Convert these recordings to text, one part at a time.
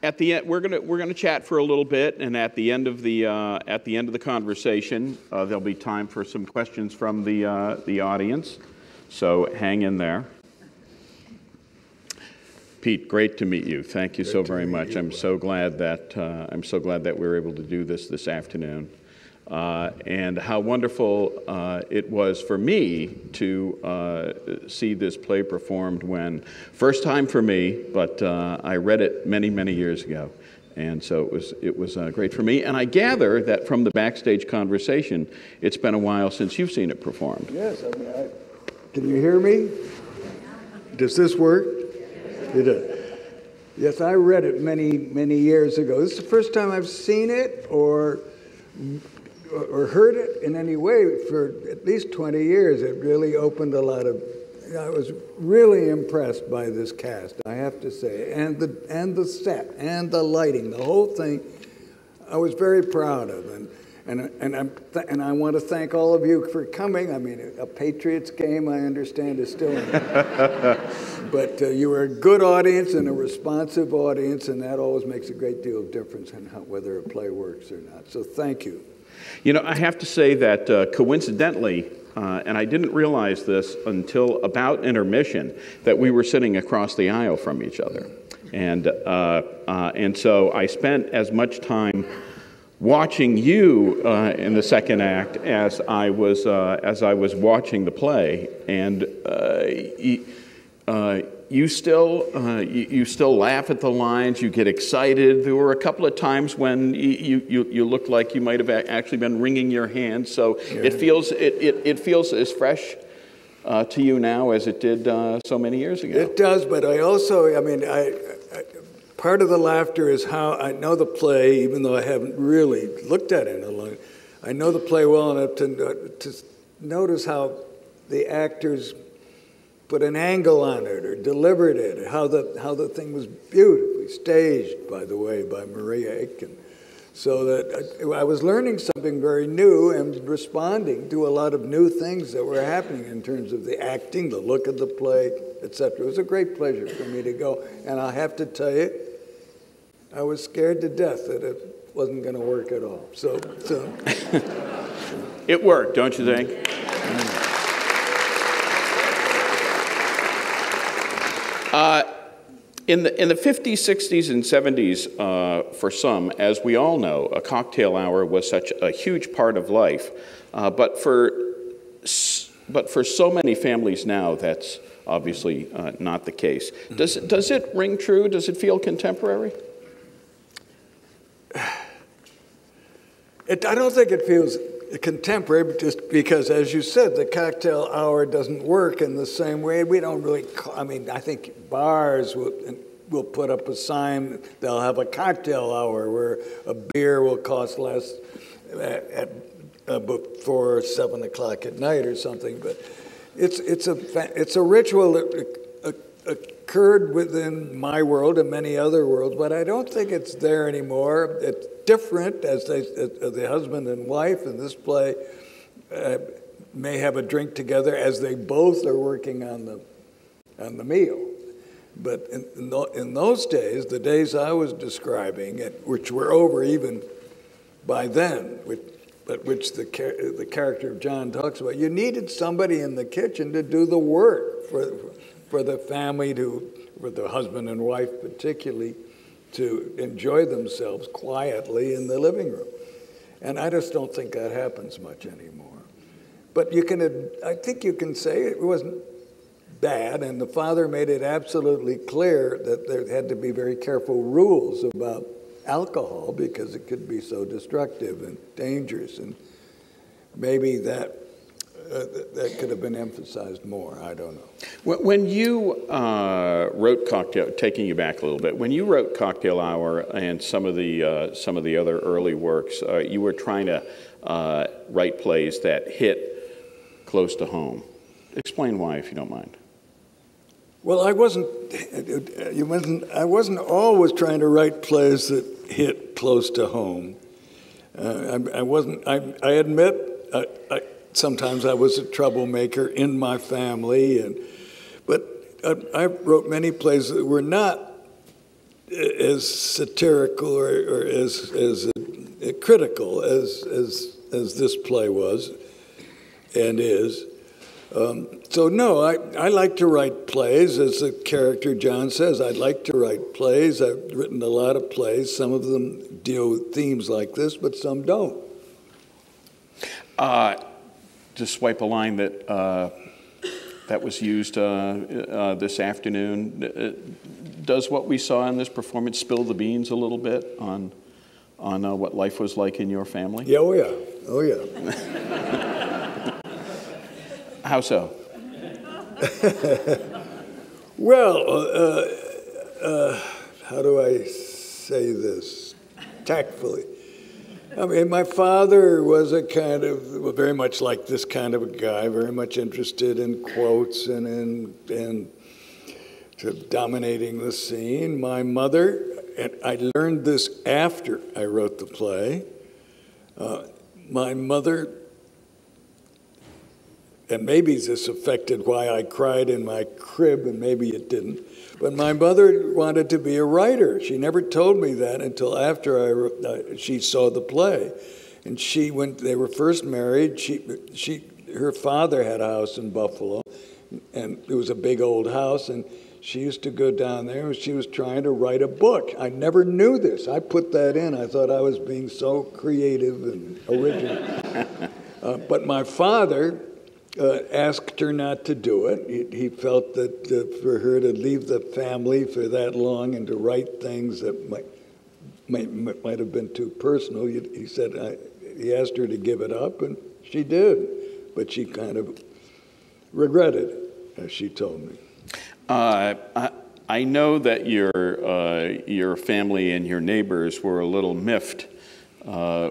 At the end, we're gonna chat for a little bit, and at the end of the conversation, there'll be time for some questions from the audience. So hang in there. Pete, great to meet you. Thank you so very much. I'm so glad that we were able to do this afternoon, and how wonderful it was for me to see this play performed first time for me, but I read it many years ago, and so it was great for me. And I gather that from the backstage conversation, it's been a while since you've seen it performed. Yes, can you hear me? Does this work? It does. Yes, I read it many years ago. This is the first time I've seen it or heard it in any way for at least 20 years. It really opened a lot of. I was really impressed by this cast, I have to say, and the set and the lighting, the whole thing. I was very proud of, and I want to thank all of you for coming. I mean, a Patriots game, I understand, is still in. But you were a good audience and a responsive audience, and that always makes a great deal of difference in whether a play works or not. So thank you. You know, I have to say that coincidentally, and I didn't realize this until about intermission, that we were sitting across the aisle from each other. And so I spent as much time watching you in the second act as I was watching the play, and you still laugh at the lines. You get excited. There were a couple of times when you looked like you might have actually been wringing your hands. So yeah. It feels as fresh to you now as it did so many years ago. It does, but I also, part of the laughter is how I know the play, even though I haven't really looked at it in a long. I know the play well enough to notice how the actors put an angle on it or delivered it, how the thing was beautifully staged, by the way, by Maria Aitken. So that I was learning something very new and responding to a lot of new things that were happening in terms of the acting, the look of the play, etc. It was a great pleasure for me to go. And I have to tell you, I was scared to death that it wasn't going to work at all. So. It worked, don't you think? In the 50s, 60s, and 70s, for some, as we all know, a cocktail hour was such a huge part of life. But for so many families now, that's obviously not the case. Does it ring true? Does it feel contemporary? I don't think it feels contemporary, but just because, as you said, the cocktail hour doesn't work in the same way. We don't really, I think bars will put up a sign, they'll have a cocktail hour where a beer will cost less before 7 o'clock at night or something. But it's a ritual that occurred within my world and many other worlds, but I don't think it's there anymore. It's different, as the husband and wife in this play may have a drink together as they both are working on the meal. But in those days, the days I was describing, which were over even by then, but which the character of John talks about, you needed somebody in the kitchen to do the work for the family, for the husband and wife particularly, to enjoy themselves quietly in the living room. And I just don't think that happens much anymore. But I think you can say it wasn't bad, and the father made it absolutely clear that there had to be very careful rules about alcohol because it could be so destructive and dangerous, and maybe that could have been emphasized more. I don't know. When you wrote Cocktail, taking you back a little bit, when you wrote Cocktail Hour and some of the other early works, you were trying to write plays that hit close to home. Explain why, if you don't mind. Well, I wasn't always trying to write plays that hit close to home. I admit, sometimes I was a troublemaker in my family, but I wrote many plays that were not as satirical or as critical as this play was and is. So no, I like to write plays, as the character John says. I'd like to write plays. I've written a lot of plays. Some of them deal with themes like this, but some don't. To swipe a line that that was used this afternoon, does what we saw in this performance spill the beans a little bit on what life was like in your family? Yeah, oh yeah, oh yeah. How so? Well, how do I say this tactfully? I mean, my father was a kind of, very much like this kind of a guy, very much interested in quotes and sort of dominating the scene. My mother, and I learned this after I wrote the play, my mother, and maybe this affected why I cried in my crib, and maybe it didn't, but my mother wanted to be a writer. She never told me that until after she saw the play. And when they were first married, her father had a house in Buffalo, and it was a big old house, and she used to go down there, and she was trying to write a book. I never knew this. I put that in. I thought I was being so creative and original. But my father asked her not to do it. He felt that for her to leave the family for that long and to write things that might have been too personal, he said, he asked her to give it up, and she did. But she kind of regretted it, as she told me. I know that your family and your neighbors were a little miffed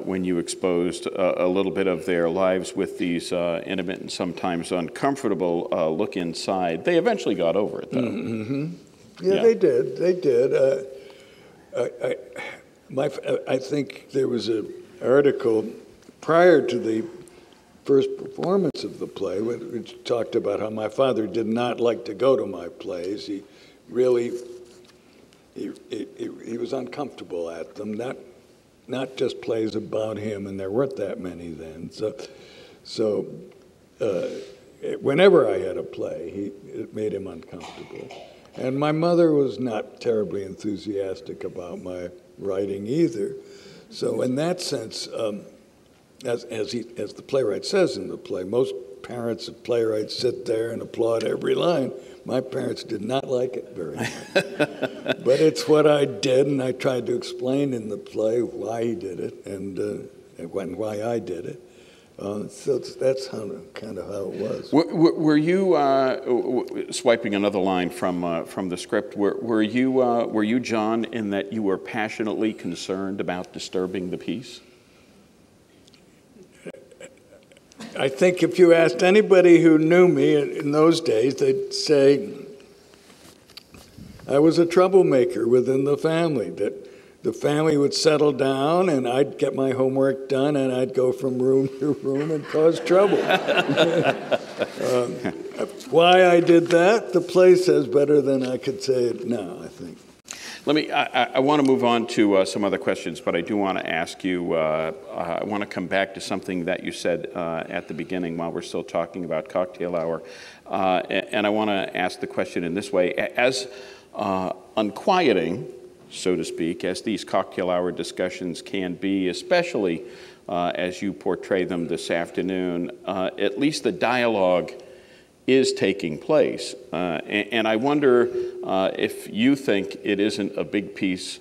when you exposed a little bit of their lives with these intimate and sometimes uncomfortable look inside. They eventually got over it, though. Mm-hmm. Yeah, they did. They did. I think there was an article prior to the first performance of the play which talked about how my father did not like to go to my plays. He really, he was uncomfortable at them. Not just plays about him, and there weren't that many then. So whenever I had a play, it made him uncomfortable. And my mother was not terribly enthusiastic about my writing either. So in that sense, as the playwright says in the play, most parents of playwrights sit there and applaud every line. My parents did not like it very much. But it's what I did, and I tried to explain in the play why he did it and why I did it. So that's kind of how it was. Were you swiping another line from the script? Were you John, in that you were passionately concerned about disturbing the peace? I think if you asked anybody who knew me in those days, they'd say I was a troublemaker within the family, that the family would settle down and I'd get my homework done and I'd go from room to room and cause trouble. Why I did that, the play says better than I could say it now, I think. I want to move on to some other questions, but I do want to ask you, I want to come back to something that you said at the beginning while we're still talking about cocktail hour. And I want to ask the question in this way. As unquieting, so to speak, as these cocktail hour discussions can be, especially as you portray them this afternoon, at least the dialogue is taking place. And I wonder if you think it isn't a big piece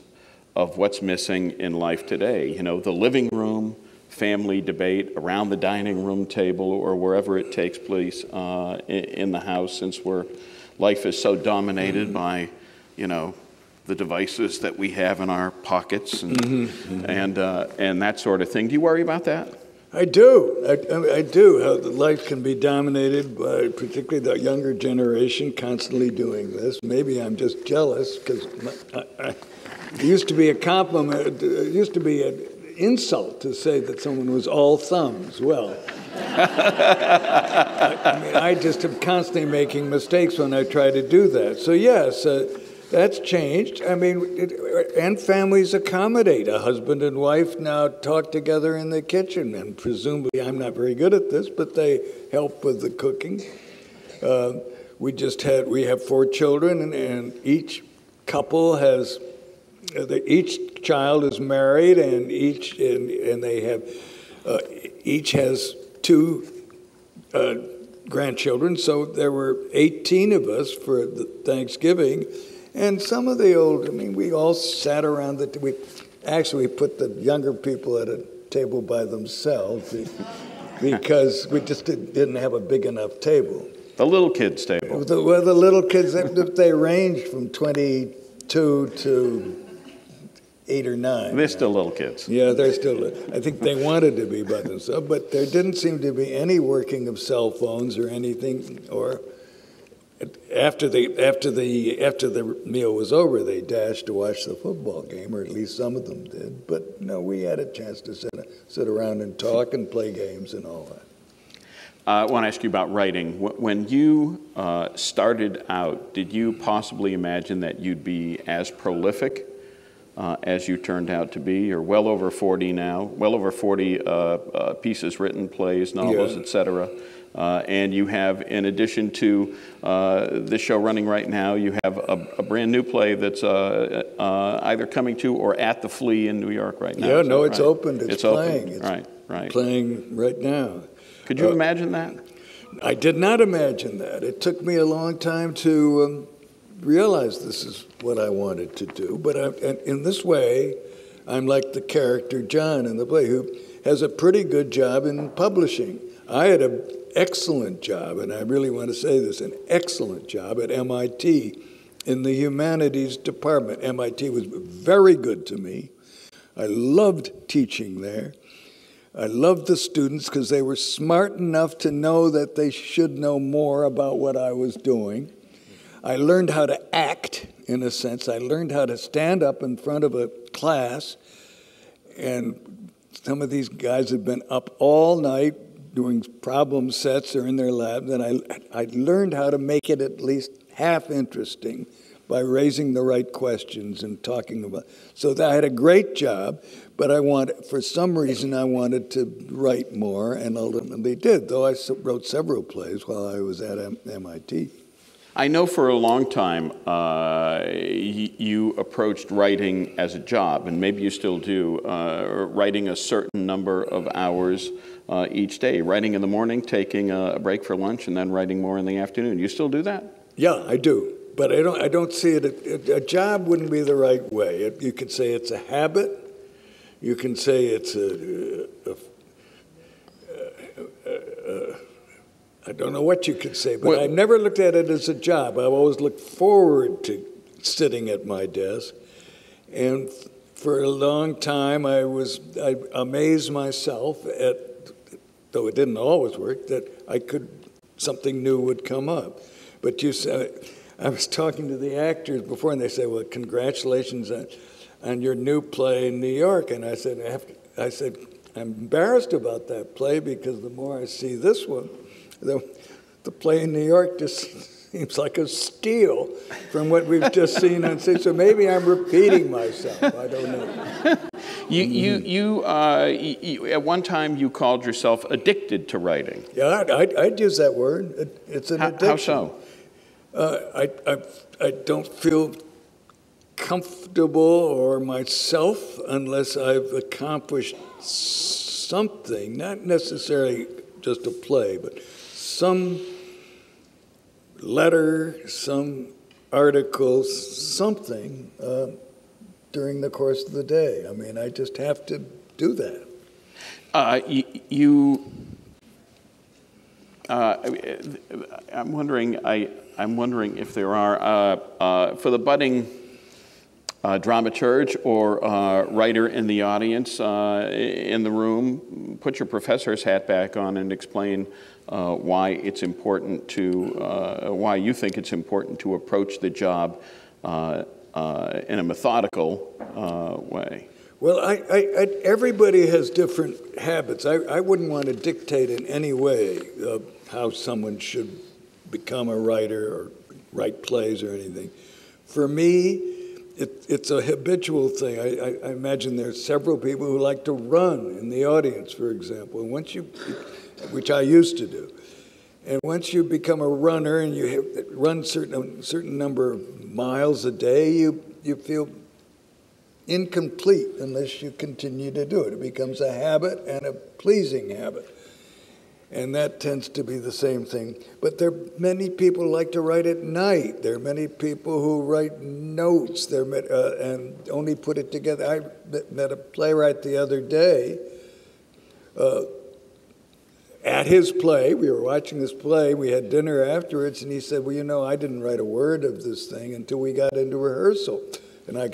of what's missing in life today. You know, the living room, family debate around the dining room table or wherever it takes place in the house, since life is so dominated by, you know, the devices that we have in our pockets and that sort of thing. Do you worry about that? I do. I do. How life can be dominated by particularly the younger generation constantly doing this. Maybe I'm just jealous because it used to be a compliment. It used to be an insult to say that someone was all thumbs. Well, I mean, I just am constantly making mistakes when I try to do that. So yes, That's changed. I mean, and families accommodate. A husband and wife now talk together in the kitchen, and presumably, I'm not very good at this, but they help with the cooking. We have 4 children, and each couple has, each child is married, and each has 2 grandchildren. So there were 18 of us for the Thanksgiving. And some of the old, I mean, we all sat around we actually put the younger people at a table by themselves because we just didn't have a big enough table. The little kids' table. The little kids, they ranged from 22 to 8 or 9. They're still little kids. Yeah, they're still, I think they wanted to be by themselves, but there didn't seem to be any working of cell phones or anything, or after the meal was over, they dashed to watch the football game, or at least some of them did. But no, we had a chance to sit around and talk and play games and all that. I want to ask you about writing. When you started out, did you possibly imagine that you'd be as prolific as you turned out to be? You're well over 40 now, well over 40 pieces written, plays, novels, etc. And you have, in addition to the show running right now, you have a brand new play that's either coming to or at the Flea in New York right now. Yeah, no, it's opened. It's playing. Open. Right. Playing right now. Could you imagine that? I did not imagine that. It took me a long time to realize this is what I wanted to do. But in this way, I'm like the character John in the play, who has a pretty good job in publishing. I had an excellent job, and I really want to say this, an excellent job at MIT in the humanities department. MIT was very good to me. I loved teaching there. I loved the students because they were smart enough to know that they should know more about what I was doing. I learned how to act, in a sense. I learned how to stand up in front of a class, and some of these guys had been up all night doing problem sets or in their labs, and I learned how to make it at least half interesting by raising the right questions and talking about. So I had a great job, but for some reason I wanted to write more, and ultimately did, though I wrote several plays while I was at MIT. I know for a long time you approached writing as a job, and maybe you still do, writing a certain number of hours each day, writing in the morning, taking a break for lunch, and then writing more in the afternoon. You still do that? Yeah, I do. But I don't see it, a job wouldn't be the right way. You could say it's a habit. You can say it's I don't know what you could say, but I never looked at it as a job. I've always looked forward to sitting at my desk. And for a long time, I amazed myself at, though it didn't always work, that something new would come up. But you said, I was talking to the actors before, and they said, well, congratulations on your new play in New York. And I said, I'm embarrassed about that play because the more I see this one, the play in New York just seems like a steal from what we've just seen on stage. So maybe I'm repeating myself. I don't know. You at one time you called yourself addicted to writing. Yeah, I'd use that word. It's an addiction. How so? I don't feel comfortable or myself unless I've accomplished something, not necessarily just a play, but some letter, some article, something during the course of the day. I mean, I just have to do that. I'm wondering if there are for the budding dramaturge or writer in the audience, in the room, put your professor's hat back on and explain why it's important why you think it's important to approach the job in a methodical way. Well, everybody has different habits. I wouldn't want to dictate in any way how someone should become a writer or write plays or anything. For me, it's a habitual thing. I imagine there's several people who like to run in the audience, for example, and which I used to do. And once you become a runner and you run a certain number of miles a day, you feel incomplete unless you continue to do it. It becomes a habit and a pleasing habit. And that tends to be the same thing. But there are many people who like to write at night. There are many people who write notes and only put it together. I met a playwright the other day. At his play, we were watching this play, we had dinner afterwards, and he said, well, you know, I didn't write a word of this thing until we got into rehearsal. And I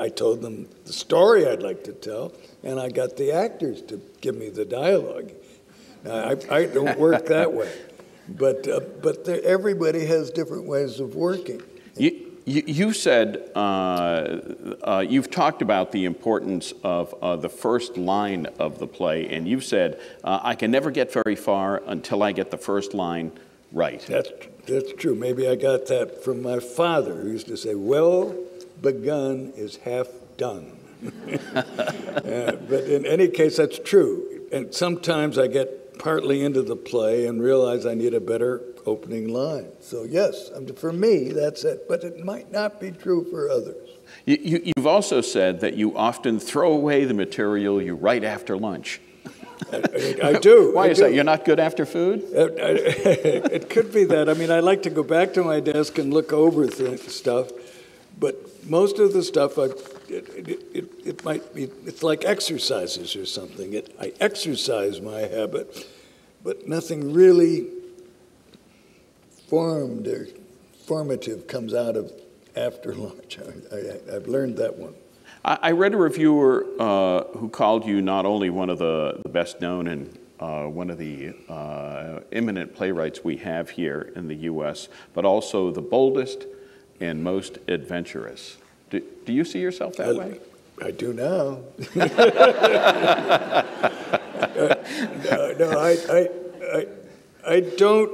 told them the story I'd like to tell, and I got the actors to give me the dialogue. Now, I don't work that way, but everybody has different ways of working. You said, you've talked about the importance of the first line of the play, and you've said, I can never get very far until I get the first line right. That's true. Maybe I got that from my father, who used to say, well begun is half done. But in any case, that's true. And sometimes I get partly into the play and realize I need a better opening line. So yes, for me, that's it. But it might not be true for others. You've also said that you often throw away the material you write after lunch. I do. Why is that? You're not good after food? It could be that. I mean, I like to go back to my desk and look over stuff, but most of the stuff, it might be, it's like exercises or something. I exercise my habit, but nothing really formed or formative comes out of after lunch. I've learned that one. I read a reviewer who called you not only one of the best known and one of the eminent playwrights we have here in the U.S., but also the boldest and most adventurous. Do you see yourself that way? I do now. No, I don't.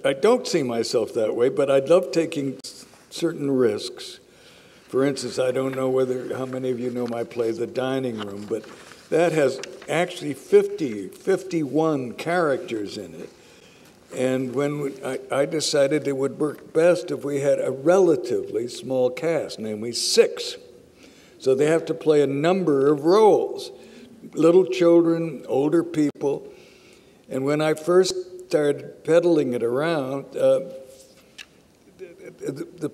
I don't see myself that way, but I love taking certain risks. For instance, I don't know how many of you know my play, The Dining Room, but that has actually 51 characters in it. And when I decided it would work best if we had a relatively small cast, namely 6. So they have to play a number of roles, little children, older people. And when I first started peddling it around, the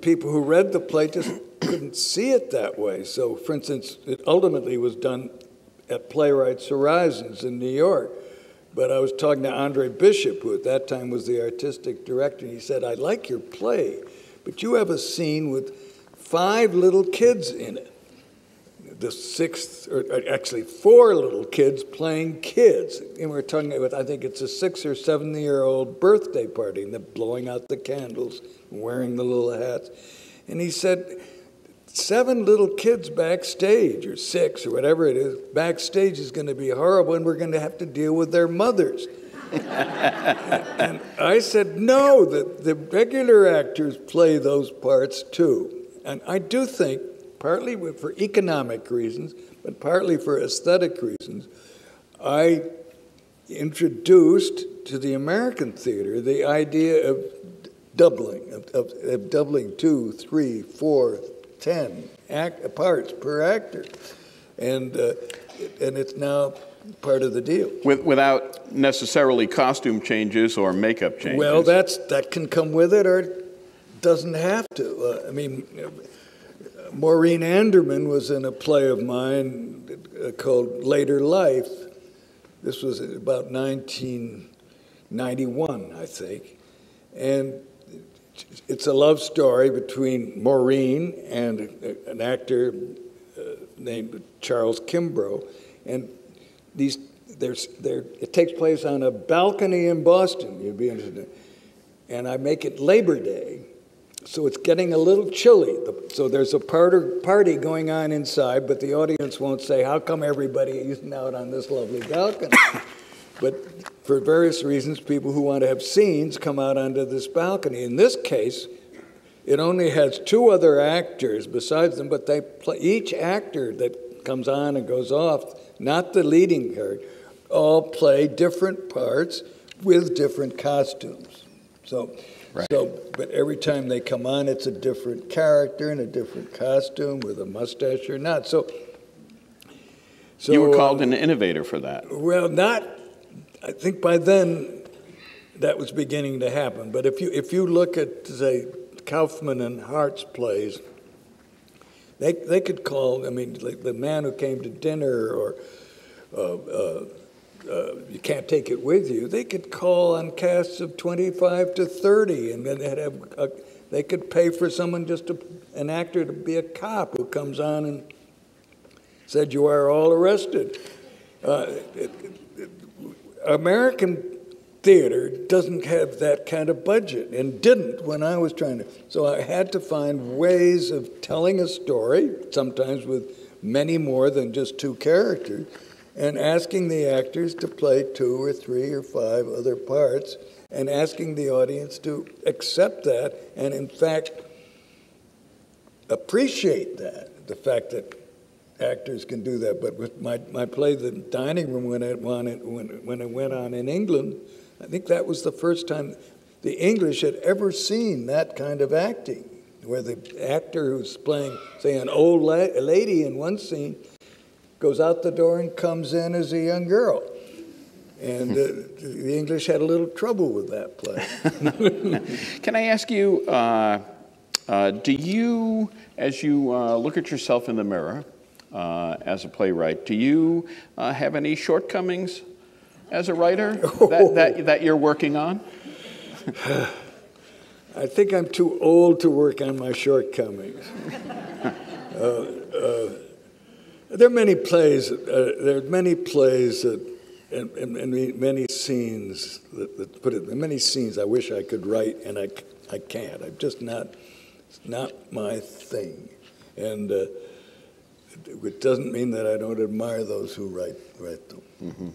people who read the play just couldn't see it that way. So, for instance, it ultimately was done at Playwright's Horizons in New York. But I was talking to Andre Bishop, who at that time was the artistic director, and he said, I like your play, but you have a scene with 5 little kids in it. The 6th, or actually 4 little kids playing kids. And we're talking about, I think it's a 6 or 7-year-old birthday party, and they're blowing out the candles, wearing the little hats. And he said, 7 little kids backstage, or 6, or whatever it is, backstage is going to be horrible, and we're going to have to deal with their mothers. And I said, no, the regular actors play those parts too. And I do think, partly for economic reasons, but partly for aesthetic reasons, I introduced to the American theater the idea of doubling, of doubling 2, 3, 4, 10 parts per actor, and it's now part of the deal. Without necessarily costume changes or makeup changes. Well, that can come with it, or it doesn't have to. I mean, Maureen Anderman was in a play of mine called Later Life. This was about 1991, I think, and it's a love story between Maureen and an actor named Charles Kimbrough, and it takes place on a balcony in Boston. You'd be interested. And I make it Labor Day, so it's getting a little chilly. So there's a party going on inside, but the audience won't say, "How come everybody isn't out on this lovely balcony?" But for various reasons, people who want to have scenes come out onto this balcony. In this case, it only has two other actors besides them, but they play, each actor that comes on and goes off, not the leading character, all play different parts with different costumes. So, right. But every time they come on, it's a different character in a different costume with a mustache or not. So you were called an innovator for that. Well, I think by then that was beginning to happen. But if you look at, say, Kaufman and Hart's plays, they could call, I mean, like The Man Who Came to Dinner or You Can't Take It With You, they could call on casts of 25 to 30, and then they could pay for someone an actor to be a cop who comes on and said, "You are all arrested." American theater doesn't have that kind of budget, and didn't when I was trying to. So I had to find ways of telling a story, sometimes with many more than just two characters, and asking the actors to play 2 or 3 or 5 other parts, and asking the audience to accept that, and in fact appreciate that, the fact that actors can do that. But with my play, The Dining Room, when it went on in England, I think that was the first time the English had ever seen that kind of acting, where the actor who's playing, say, an old lady in one scene goes out the door and comes in as a young girl. And the English had a little trouble with that play. Can I ask you, do you, as you look at yourself in the mirror as a playwright, do you have any shortcomings as a writer that you're working on? I think I'm too old to work on my shortcomings. There are many plays. There are many plays and many scenes that put it. Many scenes I wish I could write, and I can't. I'm just not. It's not my thing, and it doesn't mean that I don't admire those who write them. Mm-hmm.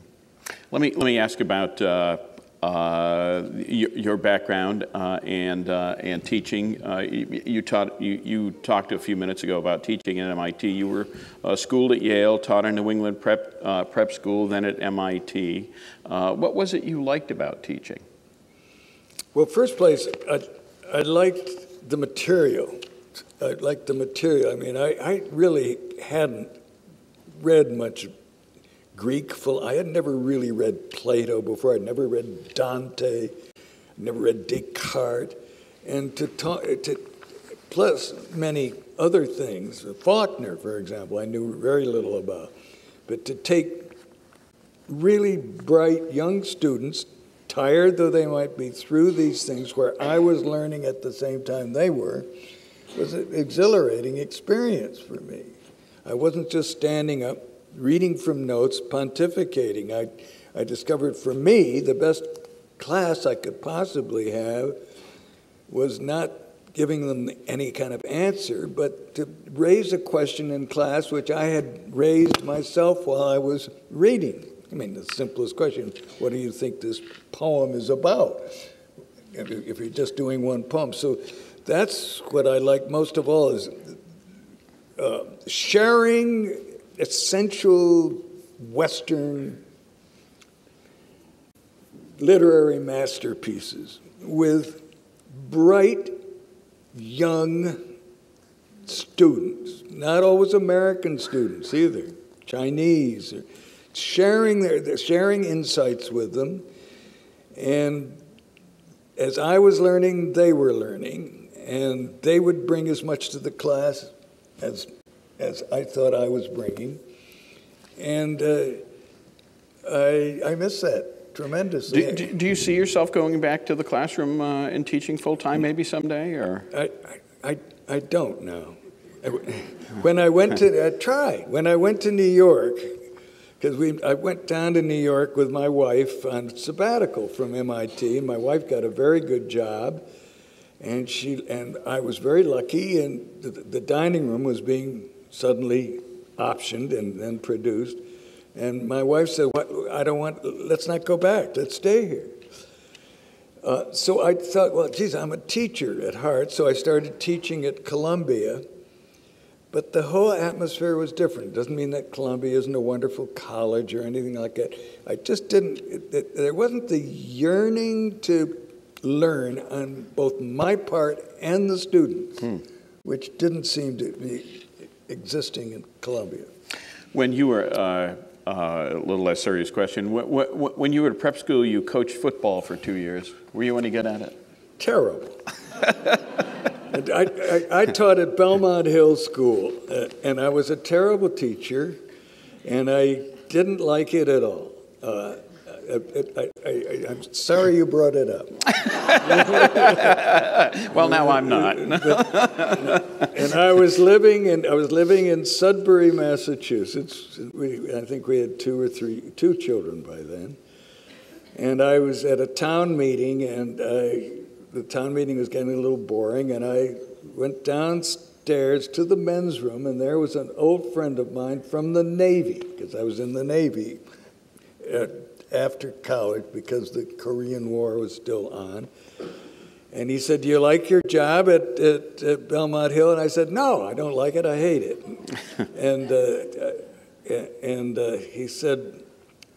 Let me ask about your background and teaching. You talked a few minutes ago about teaching at MIT. You were schooled at Yale, taught in New England prep school, then at MIT. What was it you liked about teaching? Well, first place, I liked the material. I liked the material. I mean, I really hadn't read much Greek. I had never really read Plato before. I'd never read Dante, never read Descartes, and plus many other things. Faulkner, for example, I knew very little about. But to take really bright young students, tired though they might be, through these things where I was learning at the same time they were, was an exhilarating experience for me. I wasn't just standing up, reading from notes, pontificating. I discovered for me the best class I could possibly have was not giving them any kind of answer, but to raise a question in class which I had raised myself while I was reading. I mean, the simplest question, what do you think this poem is about? If you're just doing one poem. So that's what I like most of all, is sharing essential Western literary masterpieces with bright, young students, not always American students either, Chinese, or sharing insights with them. And as I was learning, they were learning, and they would bring as much to the class as I thought I was bringing. And I miss that tremendously. Do you see yourself going back to the classroom and teaching full-time maybe someday? Or I don't know. When I went to New York, because I went down to New York with my wife on sabbatical from MIT, and my wife got a very good job, and I was very lucky, and the dining room was being suddenly optioned and then produced, and my wife said, let's not go back, let's stay here. So I thought, well, geez, I'm a teacher at heart, so I started teaching at Columbia. But the whole atmosphere was different. Doesn't mean that Columbia isn't a wonderful college or anything like that. I just didn't, there wasn't the yearning to learn on both my part and the students, which didn't seem to be existing in Columbia. When you were, a little less serious question, when you were at prep school, you coached football for 2 years. Were you any good at it? Terrible. I taught at Belmont Hill School, and I was a terrible teacher, and I didn't like it at all. I'm sorry you brought it up. Well, now I'm not. And I was living in Sudbury, Massachusetts. I think we had two children by then. And I was at a town meeting, and the town meeting was getting a little boring, and I went downstairs to the men's room, and there was an old friend of mine from the Navy, because I was in the Navy after college because the Korean War was still on. And he said, "Do you like your job at Belmont Hill?" And I said, "No, I don't like it. I hate it." and he said,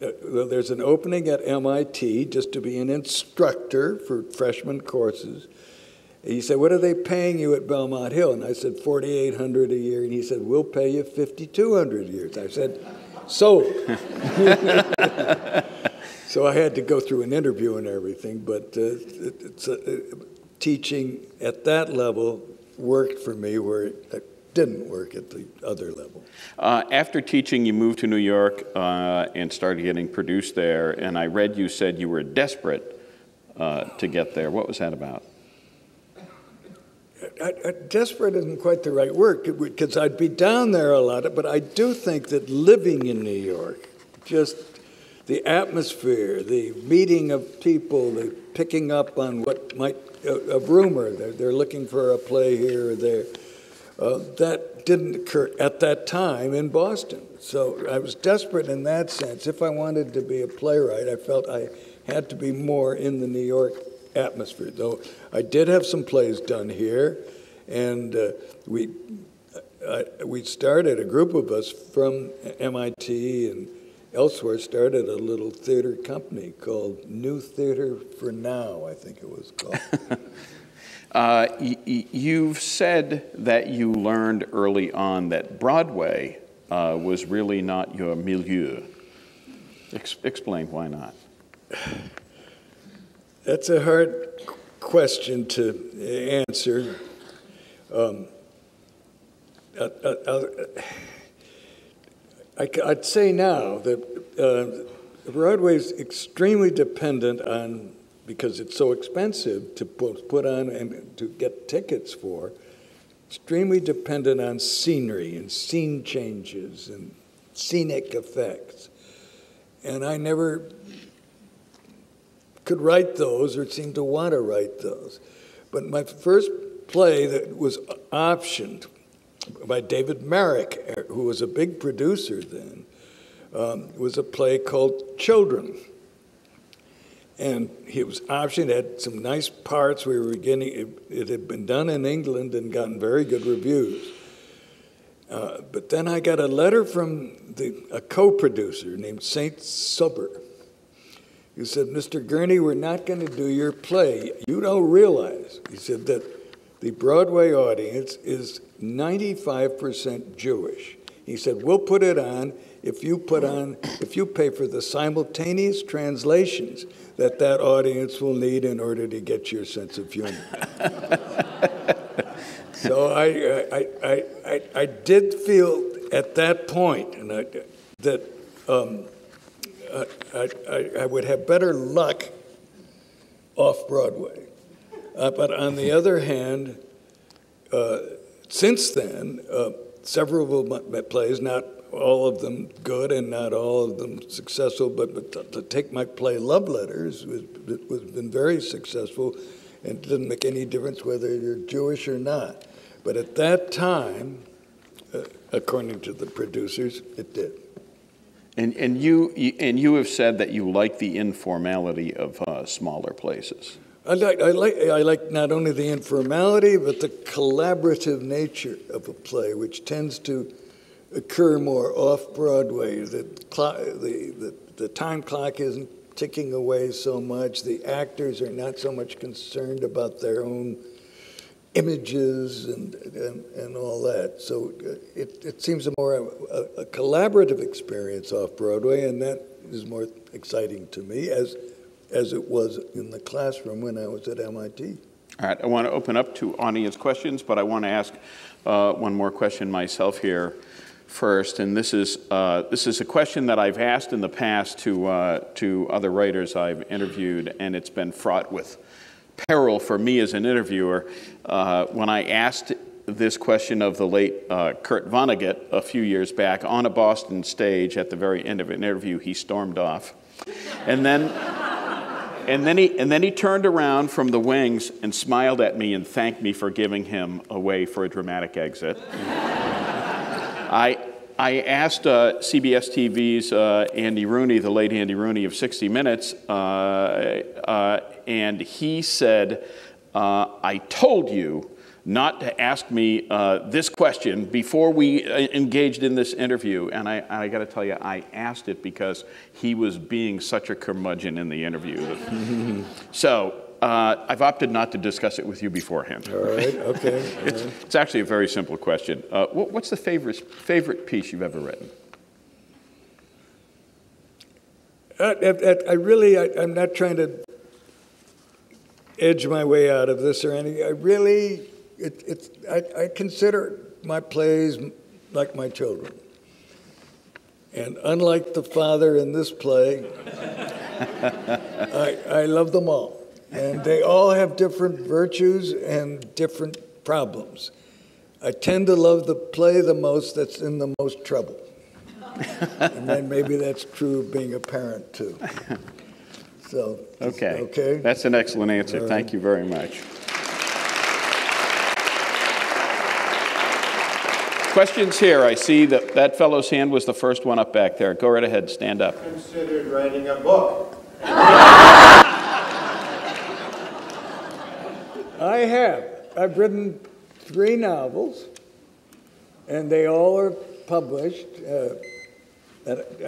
well, there's an opening at MIT just to be an instructor for freshman courses. And he said, "What are they paying you at Belmont Hill?" And I said, $4,800 a year. And he said, "We'll pay you $5,200 a year." I said, "Sold." So I had to go through an interview and everything, but teaching at that level worked for me where it didn't work at the other level. After teaching, you moved to New York and started getting produced there, and I read you said you were desperate to get there. What was that about? Desperate isn't quite the right word, because I'd be down there a lot, but I do think that living in New York, just the atmosphere, the meeting of people, the picking up on what might, a rumor, they're looking for a play here or there, that didn't occur at that time in Boston. So I was desperate in that sense. If I wanted to be a playwright, I felt I had to be more in the New York atmosphere, though I did have some plays done here, and we started, a group of us from MIT and elsewhere started a little theater company called New Theater for Now, I think it was called. You've said that you learned early on that Broadway was really not your milieu. Explain why not. That's a hard question to answer. I'd say now that Broadway is extremely dependent on, because it's so expensive to put on and to get tickets for, extremely dependent on scenery and scene changes and scenic effects. And I never could write those or seemed to want to write those. But my first play that was optioned by David Merrick, who was a big producer then, was a play called Children. And it was optioned, it had some nice parts. We were beginning, it had been done in England and gotten very good reviews. But then I got a letter from a co-producer named St. Suber, who said, "Mr. Gurney, we're not going to do your play. You don't realize," he said, "that the Broadway audience is 95% Jewish." He said, "We'll put it on if you pay for the simultaneous translations that audience will need in order to get your sense of humor." So I did feel at that point that I would have better luck off Broadway. But on the other hand, since then, several of my plays, not all of them good and not all of them successful, but to take my play Love Letters was been very successful, and it didn't make any difference whether you're Jewish or not. But at that time, according to the producers, it did. And you have said that you like the informality of smaller places. I like not only the informality, but the collaborative nature of a play, which tends to occur more off-Broadway. The time clock isn't ticking away so much. The actors are not so much concerned about their own images and all that. So it seems a collaborative experience off-Broadway, and that is more exciting to me as it was in the classroom when I was at MIT. All right, I want to open up to audience questions, but I want to ask one more question myself here first, and this is a question that I've asked in the past to other writers I've interviewed, and it's been fraught with peril for me as an interviewer. When I asked this question of the late Kurt Vonnegut a few years back on a Boston stage, at the very end of an interview, he stormed off, and then he turned around from the wings and smiled at me and thanked me for giving him a way for a dramatic exit. I asked CBS TV's Andy Rooney, the late Andy Rooney of 60 Minutes, and he said, I told you not to ask me this question before we engaged in this interview. And I got to tell you, I asked it because he was being such a curmudgeon in the interview. So I've opted not to discuss it with you beforehand. All right, okay. It's actually a very simple question. What's the favorite piece you've ever written? I'm not trying to edge my way out of this or anything. I consider my plays like my children. And unlike the father in this play, I love them all. And they all have different virtues and different problems. I tend to love the play the most that's in the most trouble. And then maybe that's true of being a parent, too. So, okay. That's an excellent answer. Right. Thank you very much. Questions here. I see that fellow's hand was the first one up back there. Go right ahead. Stand up. Considered writing a book. I have. I've written 3 novels, and they all are published. I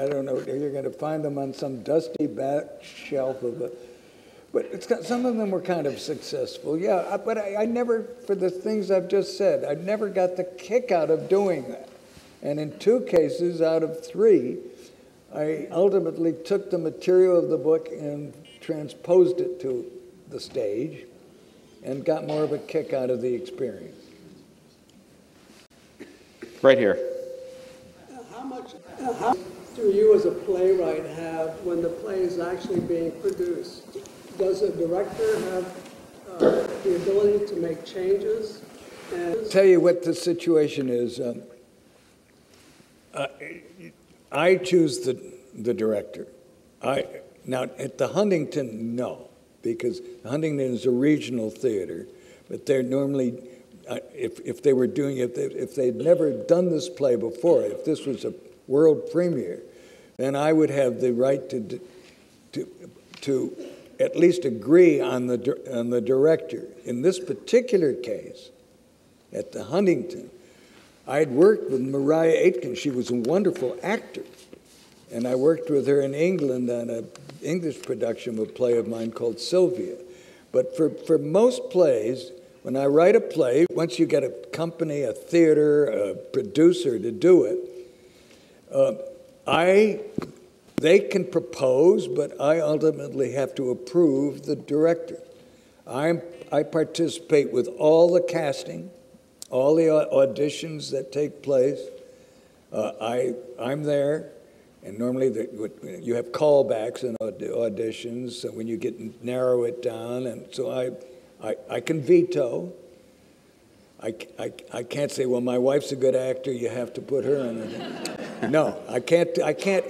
don't know, you're going to find them on some dusty back shelf of a... But some of them were kind of successful, yeah. But I never, for the things I've just said, I never got the kick out of doing that. And in 2 cases out of 3, I ultimately took the material of the book and transposed it to the stage and got more of a kick out of the experience. Right here. How do you as a playwright have when the play is actually being produced? Does a director have the ability to make changes? I'll tell you what the situation is. I choose the director. Now, at the Huntington, no, because Huntington is a regional theater, but they're normally, if they'd never done this play before, if this was a world premiere, then I would have the right to at least agree on the director. In this particular case, at the Huntington, I'd worked with Mariah Aitken. She was a wonderful actor. And I worked with her in England on an English production of a play of mine called Sylvia. But for most plays, when I write a play, once you get a company, a theater, a producer to do it, they can propose, but I ultimately have to approve the director. I participate with all the casting, all the auditions that take place. I'm there, and normally you have callbacks and auditions, so when you narrow it down, and so I can veto. I can't say, well, my wife's a good actor, you have to put her in it. No, I can't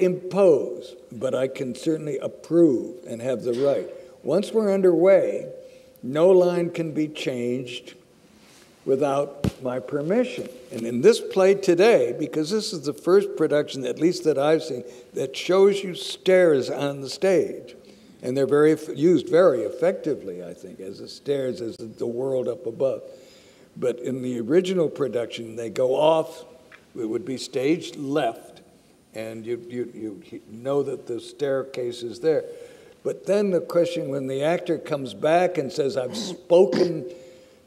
impose, but I can certainly approve and have the right. Once we're underway, no line can be changed without my permission. And in this play today, because this is the first production, at least that I've seen, that shows you stairs on the stage. And they're used very effectively, I think, as the stairs, as the world up above. But in the original production, they go off, it would be staged left, and you know that the staircase is there. But then the question, when the actor comes back and says, I've spoken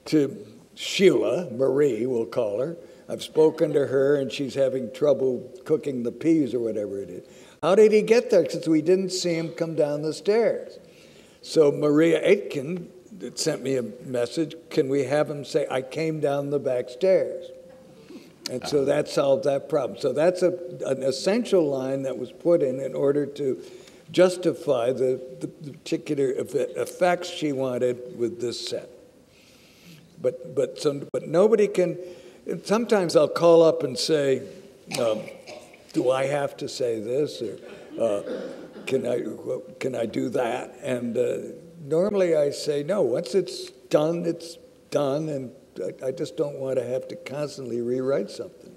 to Sheila, Marie, we'll call her, I've spoken to her and she's having trouble cooking the peas or whatever it is. How did he get there? Since we didn't see him come down the stairs. So Maria Aitken sent me a message, can we have him say, I came down the back stairs? And so that solved that problem. So that's an essential line that was put in order to justify the particular effects she wanted with this set. But nobody can. Sometimes I'll call up and say, "Do I have to say this, or can I do that?" And normally I say, "No. Once it's done, and I just don't want to have to constantly rewrite something."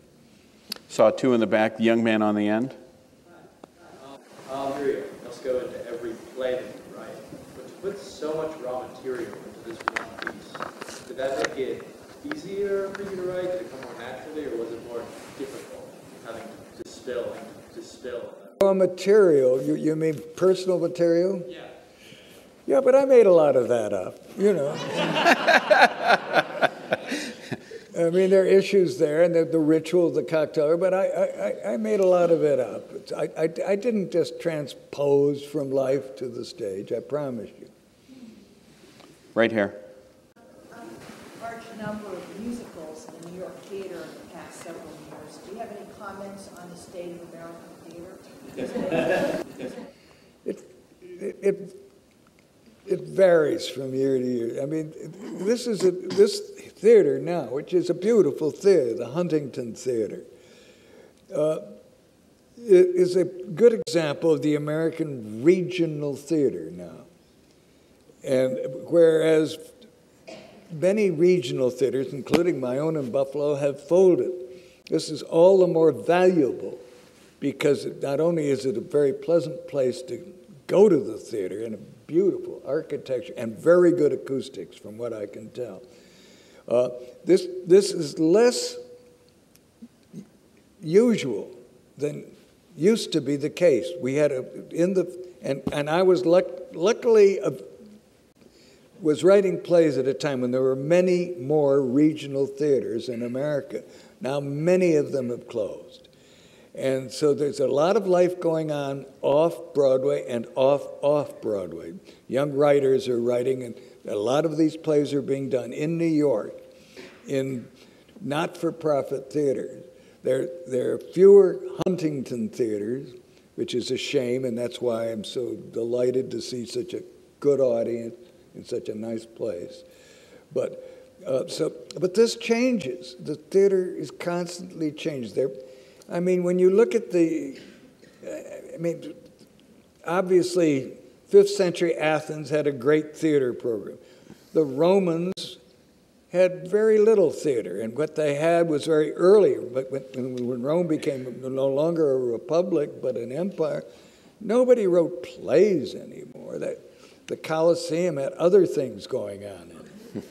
Saw two in the back. The young man on the end. I'll agree. Let's go into every play that you write. But to put so much raw material into this one piece, did that make it easier for you to write? Did it come more naturally, or was it more difficult having to distill? Raw material, you mean personal material? Yeah. Yeah, but I made a lot of that up, you know. I mean, there are issues there, and the ritual, the cocktail, but I made a lot of it up. I didn't just transpose from life to the stage, I promise you. Right here. Large number of musicals in the New York theater in the past several years. Do you have any comments on the state of American theater? It varies from year to year. I mean, this theater now, which is a beautiful theater, the Huntington Theatre, is a good example of the American regional theater now. And whereas many regional theaters, including my own in Buffalo, have folded, this is all the more valuable because not only is it a very pleasant place to go to the theater and a beautiful architecture and very good acoustics from what I can tell. This is less usual than used to be the case. We had and I was luckily was writing plays at a time when there were many more regional theaters in America. Now many of them have closed. And so there's a lot of life going on off-Broadway and off-Broadway. Young writers are writing, and a lot of these plays are being done in New York in not-for-profit theaters. There are fewer Huntington theaters, which is a shame, and that's why I'm so delighted to see such a good audience in such a nice place. But this changes. The theater is constantly changed. I mean, when you look at obviously, 5th century Athens had a great theater program. The Romans had very little theater, and what they had was very early. But when Rome became no longer a republic, but an empire, nobody wrote plays anymore. The Colosseum had other things going on in it.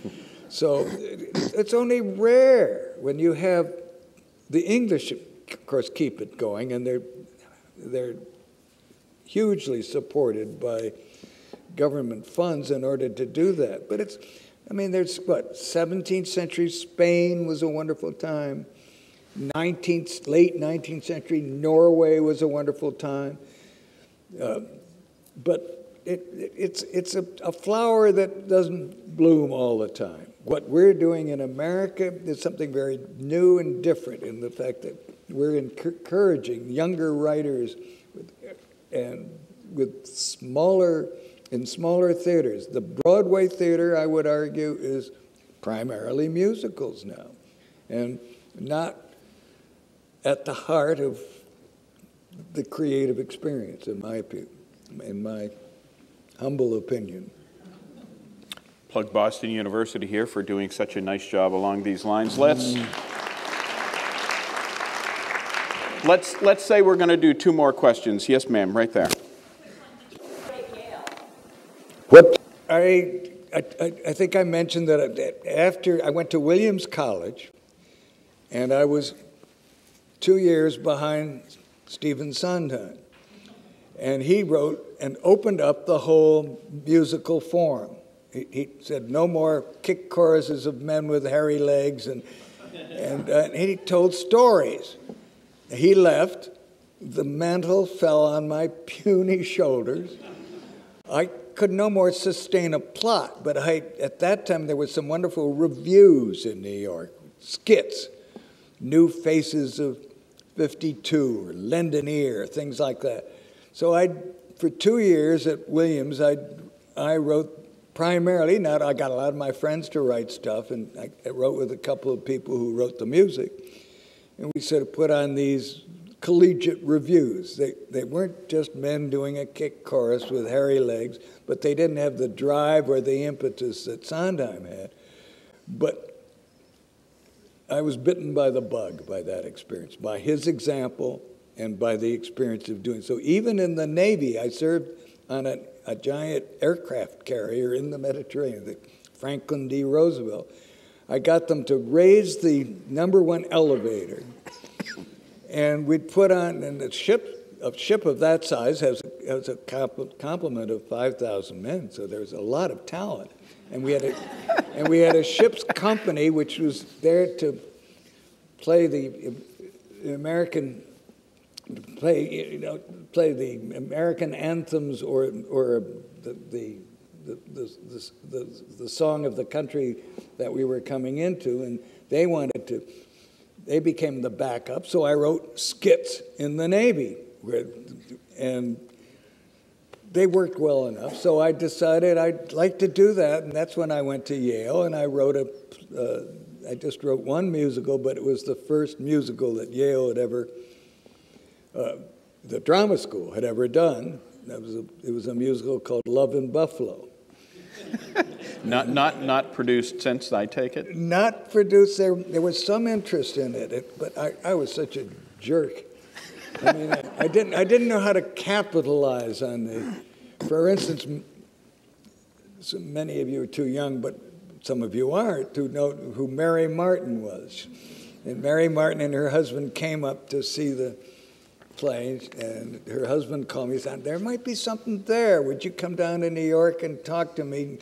So it's only rare when you have the English, of course, keep it going, and they're hugely supported by government funds in order to do that. But there's 17th century Spain was a wonderful time. Late 19th century Norway was a wonderful time. But it's a flower that doesn't bloom all the time. What we're doing in America is something very new and different in the fact that we're encouraging younger writers with smaller theaters. The Broadway theater, I would argue, is primarily musicals now, and not at the heart of the creative experience, in my humble opinion. Plug Boston University here for doing such a nice job along these lines. Let's say we're going to do two more questions. Yes, ma'am, right there. What I think I mentioned that after I went to Williams College, and I was 2 years behind Stephen Sondheim, and he wrote and opened up the whole musical form. He said no more kick choruses of men with hairy legs, and he told stories. He left. The mantle fell on my puny shoulders. I could no more sustain a plot, but at that time there were some wonderful reviews in New York, skits, New Faces of 52, or Lend an Ear, things like that. So for 2 years at Williams, I wrote primarily, now I got a lot of my friends to write stuff, and I wrote with a couple of people who wrote the music, and we sort of put on these collegiate reviews. They weren't just men doing a kick chorus with hairy legs, but they didn't have the drive or the impetus that Sondheim had. But I was bitten by the bug by that experience, by his example and by the experience of doing so. Even in the Navy, I served on a giant aircraft carrier in the Mediterranean, the Franklin D. Roosevelt. I got them to raise the #1 elevator, and we'd put on, and a ship of that size has a complement of 5,000 men, so there's a lot of talent. And we had a ship's company which was there to play the American anthems or the song of the country that we were coming into, and they became the backup. So I wrote skits in the Navy, and they worked well enough. So I decided I'd like to do that, and that's when I went to Yale, and I just wrote one musical, but it was the first musical that Yale had ever, the drama school had ever done. It was a musical called Love in Buffalo. Not produced since, I take it? Not produced. There was some interest in it, but I was such a jerk. I mean, I didn't know how to capitalize on the. For instance, so many of you are too young, but some of you aren't, to know who Mary Martin was. And Mary Martin and her husband came up to see the play, and her husband called me and said, "There might be something there. Would you come down to New York and talk to me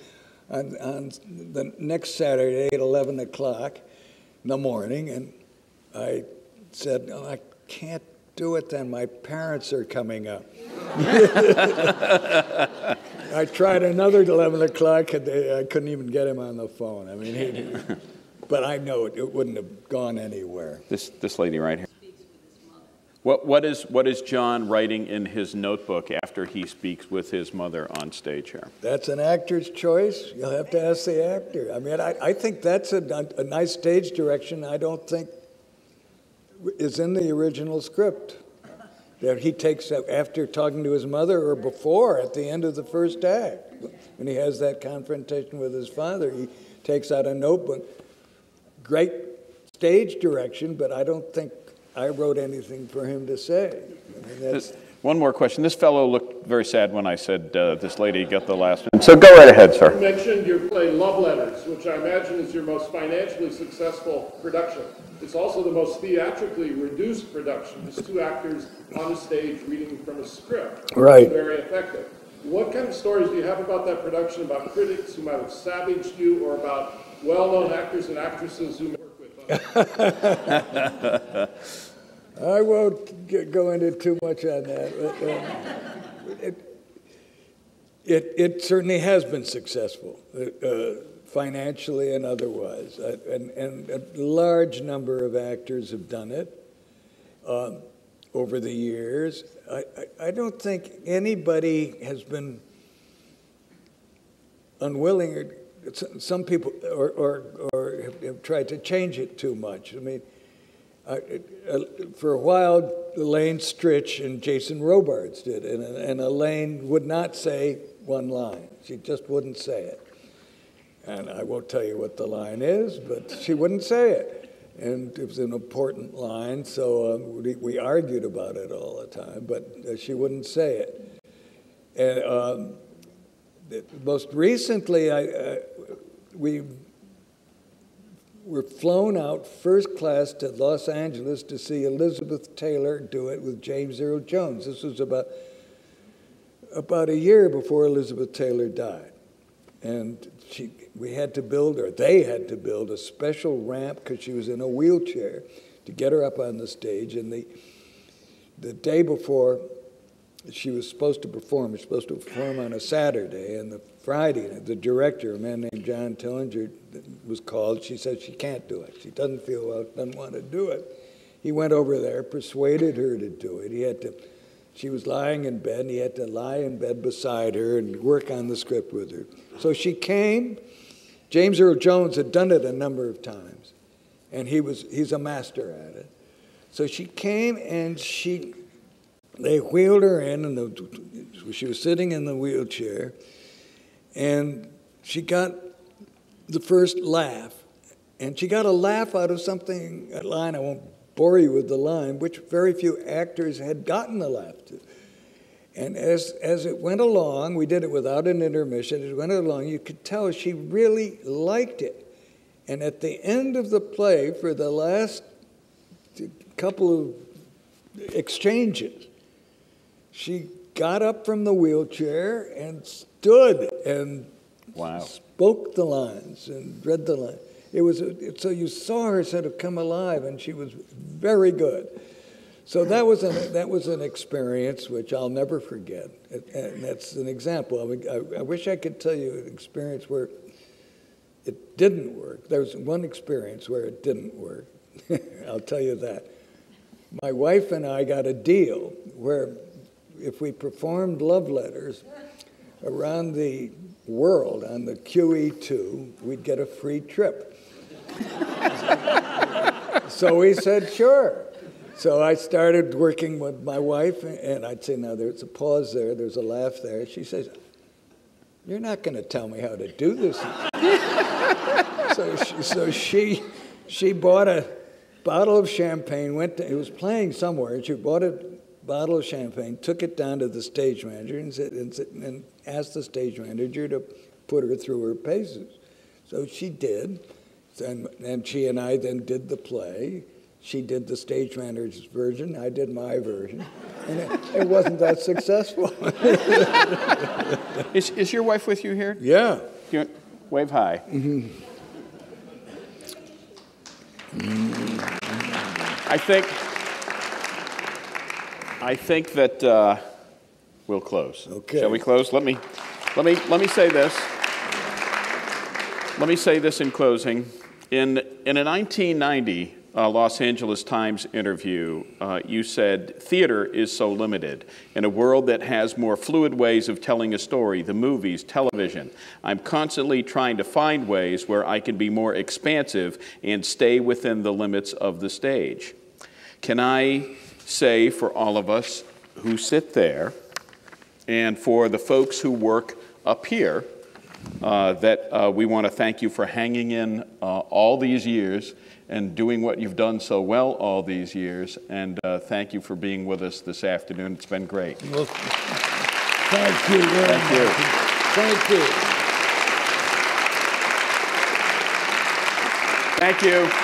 on the next Saturday at 11 o'clock in the morning?" And I said, "Oh, I can't do it then. My parents are coming up." I tried another at 11 o'clock, and I couldn't even get him on the phone. I mean, but I know it wouldn't have gone anywhere. This lady right here. What is John writing in his notebook after he speaks with his mother on stage here? That's an actor's choice. You'll have to ask the actor. I mean, I think that's a nice stage direction. I don't think is in the original script. That he takes after talking to his mother, or before, at the end of the first act, when he has that confrontation with his father, he takes out a notebook. Great stage direction, but I don't think I wrote anything for him to say. I mean, one more question. This fellow looked very sad when I said this lady got the last one. So go right ahead, sir. You mentioned your play Love Letters, which I imagine is your most financially successful production. It's also the most theatrically reduced production. Just two actors on a stage reading from a script. Right. Very effective. What kind of stories do you have about that production, about critics who might have savaged you, or about well-known actors and actresses who work with us? I won't go into too much on that. But, it certainly has been successful, financially and otherwise. And a large number of actors have done it over the years. I don't think anybody has been unwilling, some people, or have tried to change it too much. I mean, for a while, Elaine Stritch and Jason Robards did, and Elaine would not say one line. She just wouldn't say it. And I won't tell you what the line is, but she wouldn't say it. And it was an important line, so we argued about it all the time, but she wouldn't say it. And most recently, we were flown out first class to Los Angeles to see Elizabeth Taylor do it with James Earl Jones. This was about a year before Elizabeth Taylor died. And they had to build a special ramp because she was in a wheelchair to get her up on the stage. And the day before she was supposed to perform on a Saturday, and the Friday, the director, a man named John Tillinger, was called. She said she can't do it. She doesn't feel well, doesn't want to do it. He went over there, persuaded her to do it. She was lying in bed, and he had to lie in bed beside her and work on the script with her. So she came. James Earl Jones had done it a number of times, and he's a master at it. So she came, and they wheeled her in, and she was sitting in the wheelchair, and she got the first laugh. And she got a laugh out of a line, I won't bore you with the line, which very few actors had gotten a laugh to. And as it went along, we did it without an intermission, as it went along, you could tell she really liked it. And at the end of the play, for the last couple of exchanges, she got up from the wheelchair and stood and spoke the lines and read the lines. So you saw her sort of come alive, and she was very good. So that was an experience which I'll never forget. And that's an example. I wish I could tell you an experience where it didn't work. There was one experience where it didn't work. I'll tell you that. My wife and I got a deal where if we performed love letters around the world on the QE2, we'd get a free trip. So we said, sure. So I started working with my wife, and I'd say, now there's a pause there, there's a laugh there. She says, you're not going to tell me how to do this. So she bought a bottle of champagne, it was playing somewhere, and she bought a bottle of champagne, took it down to the stage manager, and asked the stage manager to put her through her paces. So she did, and she and I then did the play. She did the stage manager's version, I did my version, and it wasn't that successful. Is your wife with you here? Yeah. Wave hi. Mm-hmm. I think that we'll close. Okay. Shall we close? Let me say this. Let me say this in closing. In a 1990 Los Angeles Times interview, you said, "Theater is so limited. In a world that has more fluid ways of telling a story, the movies, television, I'm constantly trying to find ways where I can be more expansive and stay within the limits of the stage." Can I say for all of us who sit there and for the folks who work up here that we want to thank you for hanging in all these years and doing what you've done so well all these years, and thank you for being with us this afternoon. It's been great. Well, thank you very much. Thank you. Thank you. Thank you.